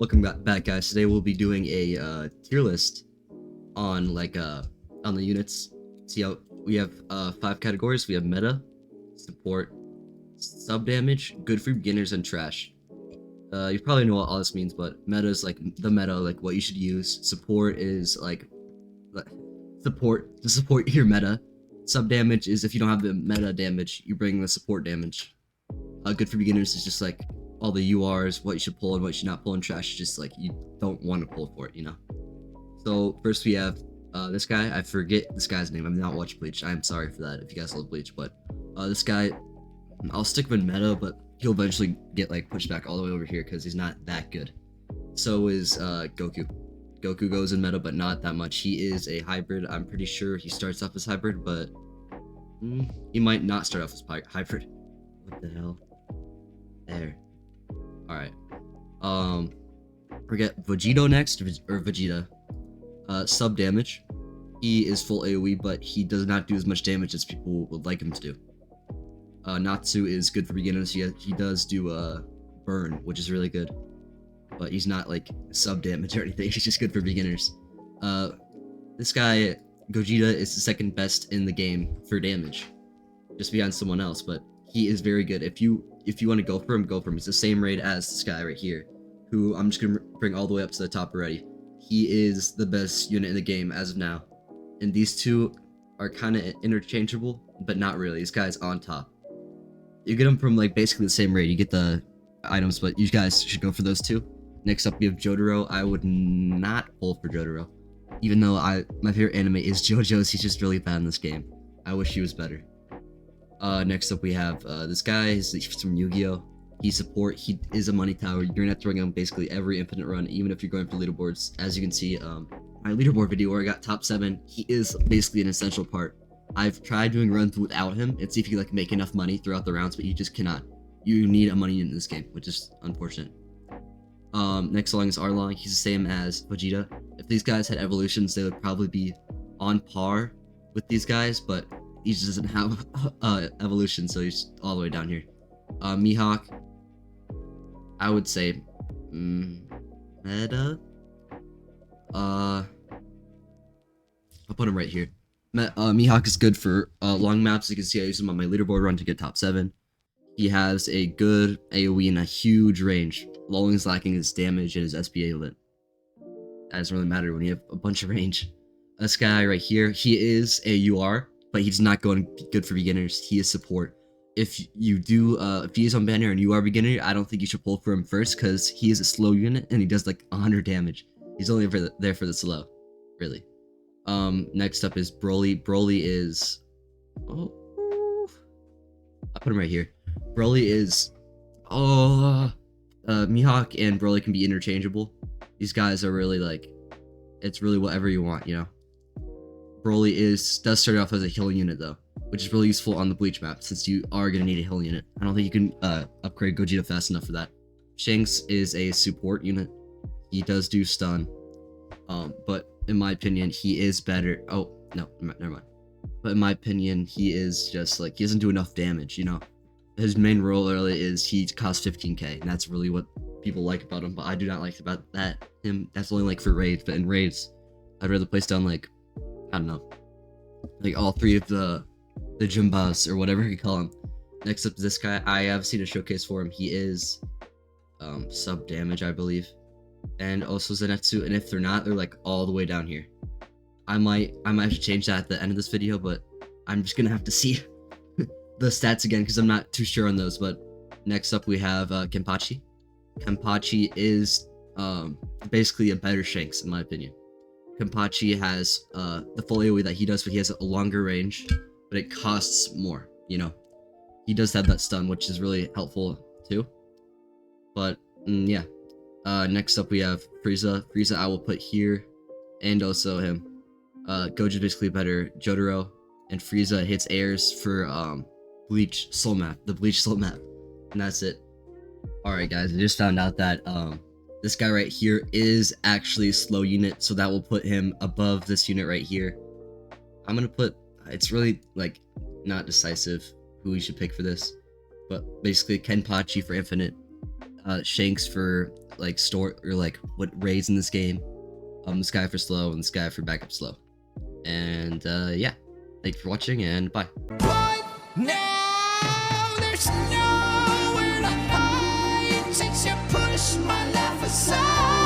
Welcome back, guys. Today we'll be doing a tier list on on the units. See how we have 5 categories. We have meta, support, sub damage, good for beginners, and trash. You probably know what all this means, but meta is like the meta, like what you should use. Support is like support to support your meta. Sub damage is if you don't have the meta damage, you bring the support damage. Good for beginners is just like all the URs, what you should pull and what you should not pull, and trash is just like you don't want to pull for it, you know. So first we have this guy. I forget this guy's name. I've not watched Bleach. I'm sorry for that if you guys love Bleach, but this guy, I'll stick him in meta, but he'll eventually get like pushed back all the way over here because he's not that good. So is Goku. Goku goes in meta, but not that much. He is a hybrid. I'm pretty sure he starts off as hybrid, but he might not start off as hybrid. What the hell? There. Alright. We get Vegito next, or Vegeta. Sub damage. He is full AoE, but he does not do as much damage as people would like him to do. Natsu is good for beginners. He does do burn, which is really good. But he's not like sub damage or anything. He's just good for beginners. This guy, Gogeta, is the second best in the game for damage, just behind someone else. But he is very good. If you want to go for him, go for him. He's the same rate as this guy right here, who I'm just gonna bring all the way up to the top already. He is the best unit in the game as of now, and these two are kind of interchangeable, but not really. This guy's on top. You get them from like basically the same rate. You get the items, but you guys should go for those two. Next up, we have Jotaro. I would not pull for Jotaro, even though my favorite anime is JoJo's. He's just really bad in this game. I wish he was better. Next up we have this guy. He's from Yu-Gi-Oh! He's support. He is a money tower. You're gonna have to bring him basically every infinite run, even if you're going for leaderboards. As you can see, my leaderboard video where I got top 7, he is basically an essential part. I've tried doing runs without him and see if you can like make enough money throughout the rounds, but you just cannot. You need a money unit in this game, which is unfortunate. Next along is Arlong. He's the same as Vegeta. If these guys had evolutions, they would probably be on par with these guys, but he just doesn't have evolution, so he's all the way down here. Mihawk, I would say meta. I'll put him right here. Mihawk is good for long maps. You can see I use him on my leaderboard run to get top 7. He has a good AoE and a huge range. The only thing lacking is damage and his SPA limit. That doesn't really matter when you have a bunch of range. This guy right here, he is a UR, but he's not going good for beginners. He is support. If you do, if he is on banner and you are beginner, I don't think you should pull for him first because he is a slow unit and he does like 100 damage. He's only there for the slow, really. Next up is Broly. Broly is, I'll put him right here. Broly is, Mihawk and Broly can be interchangeable. These guys are really like, it's really whatever you want, you know. Broly does start off as a healing unit though, which is really useful on the Bleach map since you are gonna need a healing unit. I don't think you can upgrade Gogeta fast enough for that. Shanks is a support unit. He does do stun, but in my opinion, he is better. Oh no, never mind. But in my opinion, he is just like he doesn't do enough damage. You know, his main role really is he costs 15k, and that's really what people like about him. But I do not like about him. That's only like for raids. But in raids, I'd rather place down like, I don't know, like all 3 of the Jimbas or whatever you call him. Next up is this guy. I have seen a showcase for him. He is sub damage, I believe, and also Zenitsu. And if they're not, they're like all the way down here. I might have to change that at the end of this video, but I'm just gonna have to see the stats again because I'm not too sure on those. But next up we have Kenpachi. Kenpachi is basically a better Shanks in my opinion. Kenpachi has the full AoE that he does, but he has a longer range, but it costs more, you know. He does have that stun, which is really helpful too. But yeah. Next up we have Frieza. Frieza I will put here, and also him. Gojo is basically better Jotaro, and Frieza hits airs for Bleach Soul Map, the Bleach Soul Map, and that's it. Alright guys, I just found out that this guy right here is actually a slow unit, so that will put him above this unit right here. I'm gonna put, it's really like not decisive who we should pick for this, but basically Kenpachi for infinite, Shanks for like store or like what raids in this game. The sky for slow and the sky for backup slow. And yeah, thank you for watching and bye. But now there's nowhere to hide since you pushed my life aside.